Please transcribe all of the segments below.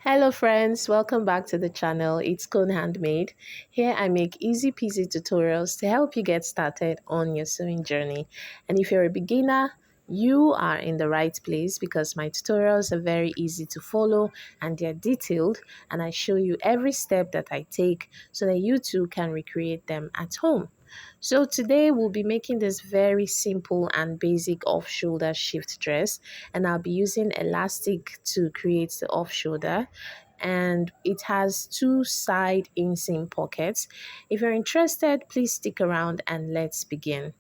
Hello friends, welcome back to the channel. It's Cone Handmade. Here I make easy peasy tutorials to help you get started on your sewing journey. And if you're a beginner, you are in the right place because my tutorials are very easy to follow and they're detailed, and I show you every step that I take so that you too can recreate them at home. So today we'll be making this very simple and basic off-shoulder shift dress, and I'll be using elastic to create the off-shoulder, and it has two side inseam pockets. If you're interested, please stick around and let's begin.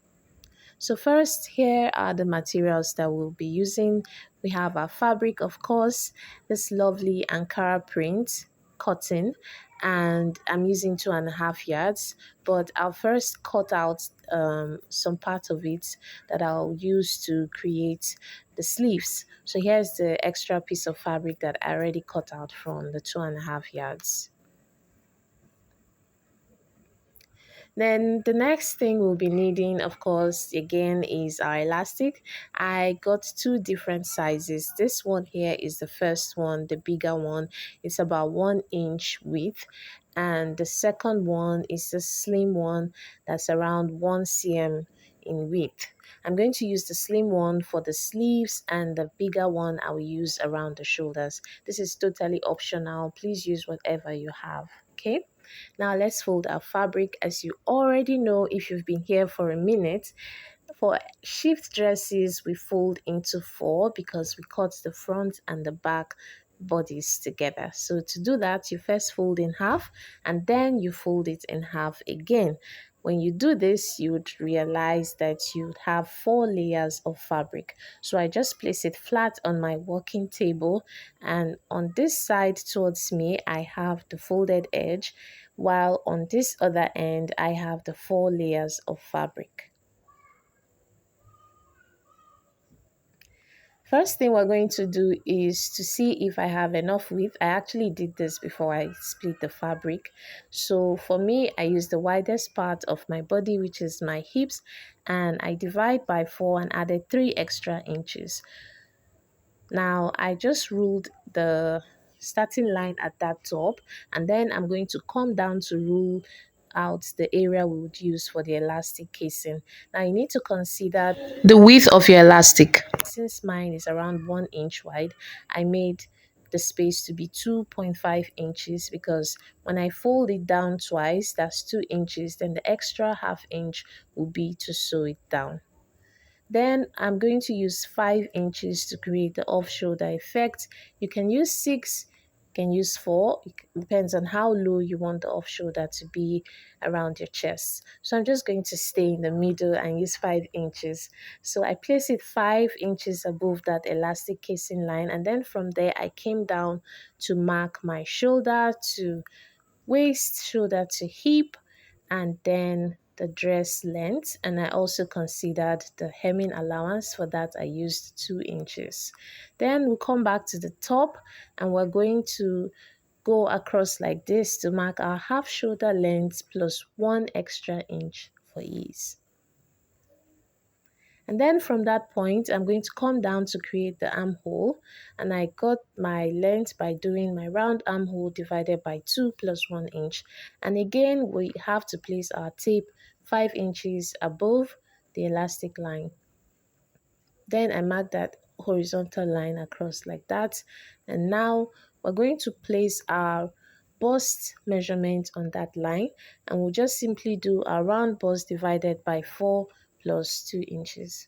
So first, here are the materials that we'll be using. We have our fabric, of course, this lovely Ankara print cotton, and I'm using 2.5 yards, but I'll first cut out some part of it that I'll use to create the sleeves. So here's the extra piece of fabric that I already cut out from the 2.5 yards. Then the next thing we'll be needing, of course, again is our elastic. I got two different sizes. This one here is the first one, the bigger one. It's about 1 inch width. And the second one is the slim one that's around 1 cm in width. I'm going to use the slim one for the sleeves, and the bigger one I will use around the shoulders. This is totally optional. Please use whatever you have. Okay. Now let's fold our fabric. As you already know, if you've been here for a minute, for shift dresses, we fold into four because we cut the front and the back bodies together. So to do that, you first fold in half and then you fold it in half again. When you do this, you would realize that you have 4 layers of fabric. So I just place it flat on my working table, and on this side towards me, I have the folded edge, while on this other end, I have the 4 layers of fabric. First thing we're going to do is to see if I have enough width. I actually did this before I split the fabric. So for me, I use the widest part of my body, which is my hips, and I divide by 4 and added 3 extra inches. Now I just ruled the starting line at that top, and then I'm going to come down to rule out the area we would use for the elastic casing. Now you need to consider the width of your elastic. Since mine is around 1 inch wide, I made the space to be 2.5 inches, because when I fold it down twice, that's 2 inches, then the extra half inch will be to sew it down. Then I'm going to use 5 inches to create the off-shoulder effect. You can use 6, you can use 4. It depends on how low you want the off-shoulder to be around your chest. So I'm just going to stay in the middle and use 5 inches. So I place it 5 inches above that elastic casing line, and then from there I came down to mark my shoulder to waist, shoulder to hip, and then the dress length. And I also considered the hemming allowance. For that I used 2 inches. Then we'll come back to the top, and we're going to go across like this to mark our half shoulder length plus 1 extra inch for ease. And then from that point, I'm going to come down to create the armhole, and I got my length by doing my round armhole divided by 2 plus 1 inch. And again, we have to place our tape 5 inches above the elastic line. Then I mark that horizontal line across like that. And now we're going to place our bust measurement on that line, and we'll just simply do our round bust divided by 4 plus 2 inches.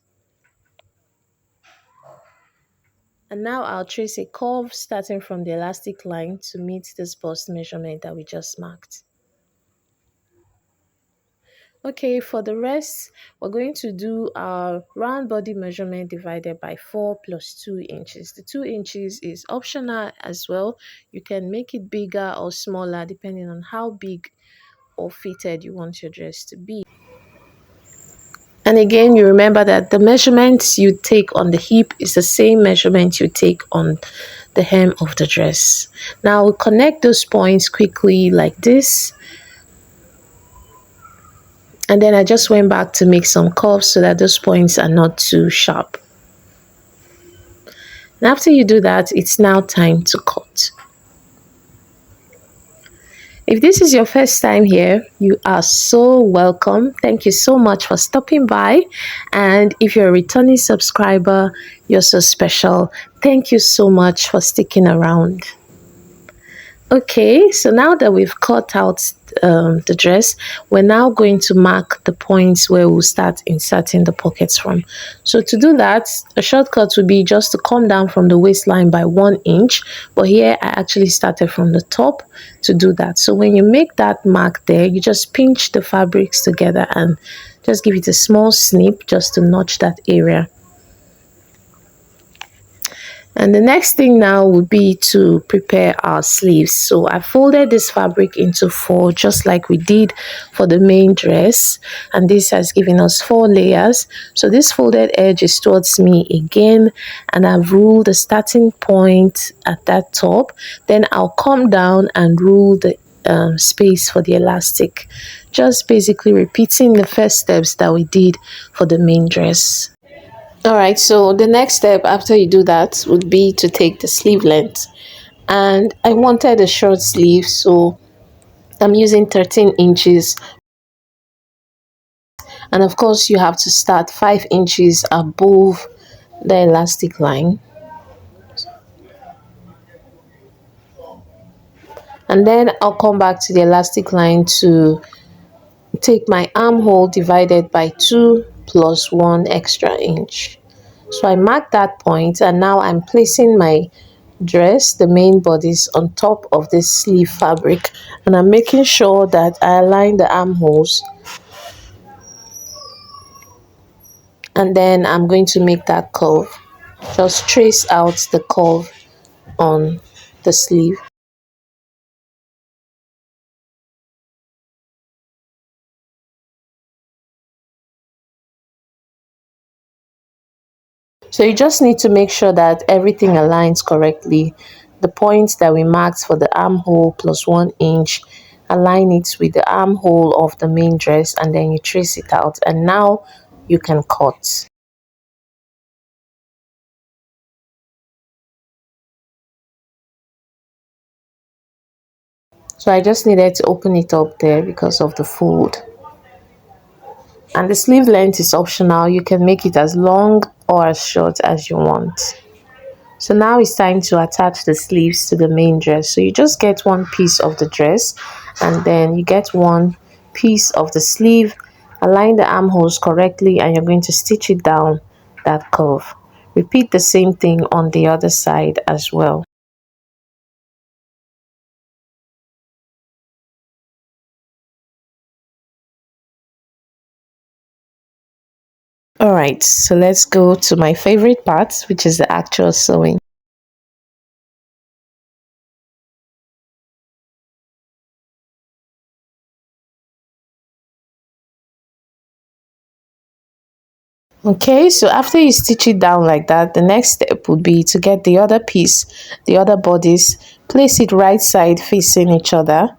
And now I'll trace a curve starting from the elastic line to meet this bust measurement that we just marked. Okay, for the rest, we're going to do our round body measurement divided by 4 plus 2 inches. The 2 inches is optional as well. You can make it bigger or smaller depending on how big or fitted you want your dress to be. And again, you remember that the measurements you take on the hip is the same measurement you take on the hem of the dress. Now we'll connect those points quickly like this. And then I just went back to make some curves so that those points are not too sharp. And after you do that, it's now time to cut. If this is your first time here, you are so welcome. Thank you so much for stopping by. And if you're a returning subscriber, you're so special. Thank you so much for sticking around. Okay, so now that we've cut out the dress, we're now going to mark the points where we'll start inserting the pockets from. So to do that, a shortcut would be just to come down from the waistline by 1 inch. But here I actually started from the top to do that. So when you make that mark there, you just pinch the fabrics together and just give it a small snip just to notch that area. And the next thing now would be to prepare our sleeves. So I folded this fabric into four, just like we did for the main dress. And this has given us 4 layers. So this folded edge is towards me again. And I've ruled the starting point at that top. Then I'll come down and rule the space for the elastic. Just basically repeating the first steps that we did for the main dress. All right, so the next step after you do that would be to take the sleeve length. And I wanted a short sleeve, so I'm using 13 inches. And of course, you have to start 5 inches above the elastic line. And then I'll come back to the elastic line to take my armhole divided by 2 plus 1 extra inch. So I mark that point, and now I'm placing my dress, the main bodice, on top of this sleeve fabric, and I'm making sure that I align the armholes, and then I'm going to make that curve. Just trace out the curve on the sleeve. So you just need to make sure that everything aligns correctly. The points that we marked for the armhole plus 1 inch, align it with the armhole of the main dress, and then you trace it out, and now you can cut. So I just needed to open it up there because of the fold. And the sleeve length is optional. You can make it as long or as short as you want. So now it's time to attach the sleeves to the main dress. So you just get one piece of the dress, and then you get one piece of the sleeve, align the armholes correctly, and you're going to stitch it down that curve. Repeat the same thing on the other side as well. Alright, so let's go to my favorite part, which is the actual sewing. Okay, so after you stitch it down like that, the next step would be to get the other piece, the other bodice, place it right side facing each other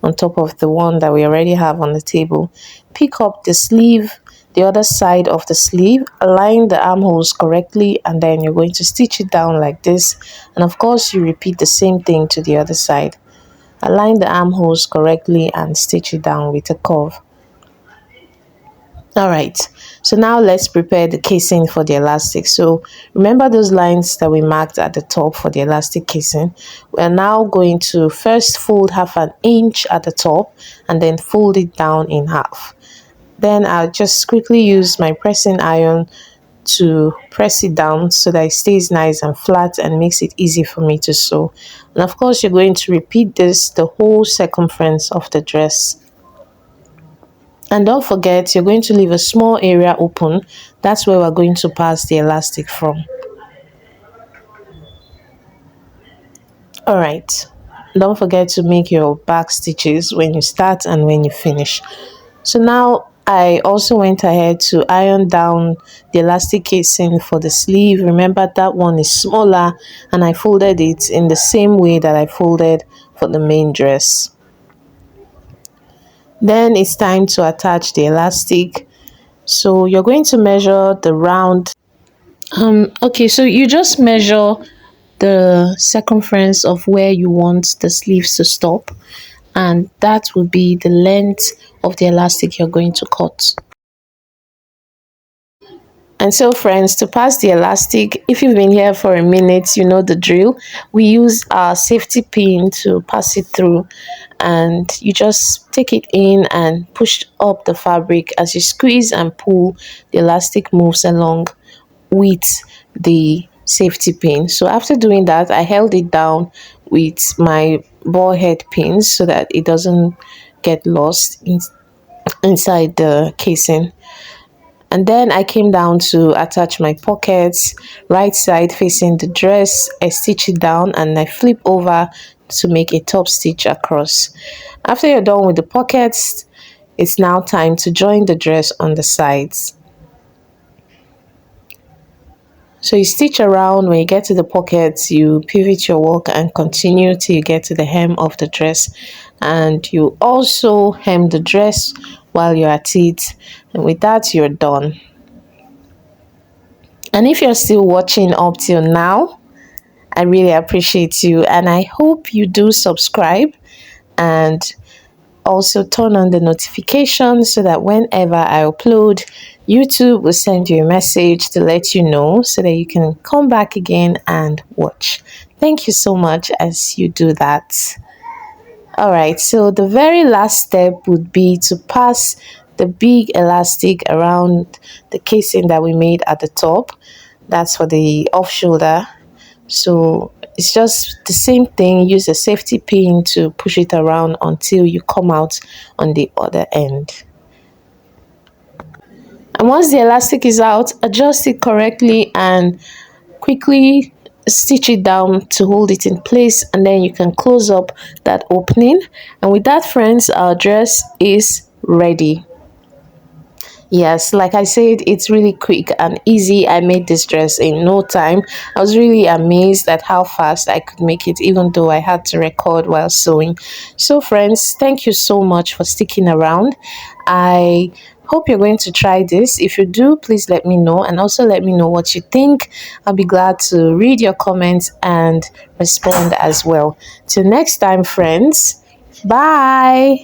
on top of the one that we already have on the table. Pick up the sleeve, the other side of the sleeve, align the armholes correctly, and then you're going to stitch it down like this. And of course, you repeat the same thing to the other side. Align the armholes correctly and stitch it down with a curve. All right, so now let's prepare the casing for the elastic. So remember those lines that we marked at the top for the elastic casing. We're now going to first fold half an inch at the top and then fold it down in half. Then I'll just quickly use my pressing iron to press it down so that it stays nice and flat and makes it easy for me to sew. And of course, you're going to repeat this the whole circumference of the dress. And don't forget, you're going to leave a small area open. That's where we're going to pass the elastic from. All right. Don't forget to make your back stitches when you start and when you finish. So now I also went ahead to iron down the elastic casing for the sleeve. Remember, that one is smaller, and I folded it in the same way that I folded for the main dress. Then it's time to attach the elastic. So you're going to measure the round. Okay, so you just measure the circumference of where you want the sleeves to stop, and that will be the length of the elastic you're going to cut. And so, friends, to pass the elastic, if you've been here for a minute, you know the drill. We use our safety pin to pass it through, and you just take it in and push up the fabric. As you squeeze and pull, the elastic moves along with the safety pin. So, after doing that, I held it down with my ball head pins so that it doesn't get lost inside the casing. And then I came down to attach my pockets, right side facing the dress. I stitch it down and I flip over to make a top stitch across. After you're done with the pockets, it's now time to join the dress on the sides. So you stitch around. When you get to the pockets, you pivot your work and continue till you get to the hem of the dress. And you also hem the dress while you're at it. And with that, you're done. And if you're still watching up till now, I really appreciate you, and I hope you do subscribe and also turn on the notifications so that whenever I upload, YouTube will send you a message to let you know so that you can come back again and watch. Thank you so much as you do that. All right, so the very last step would be to pass the big elastic around the casing that we made at the top. That's for the off shoulder. So it's just the same thing. Use a safety pin to push it around until you come out on the other end. And once the elastic is out, adjust it correctly and quickly stitch it down to hold it in place, and then you can close up that opening. And with that, friends, our dress is ready. Yes, like I said, it's really quick and easy. I made this dress in no time. I was really amazed at how fast I could make it, even though I had to record while sewing. So, friends, thank you so much for sticking around. I hope you're going to try this. If you do, please let me know, and also let me know what you think. I'll be glad to read your comments and respond as well. Till next time, friends. Bye.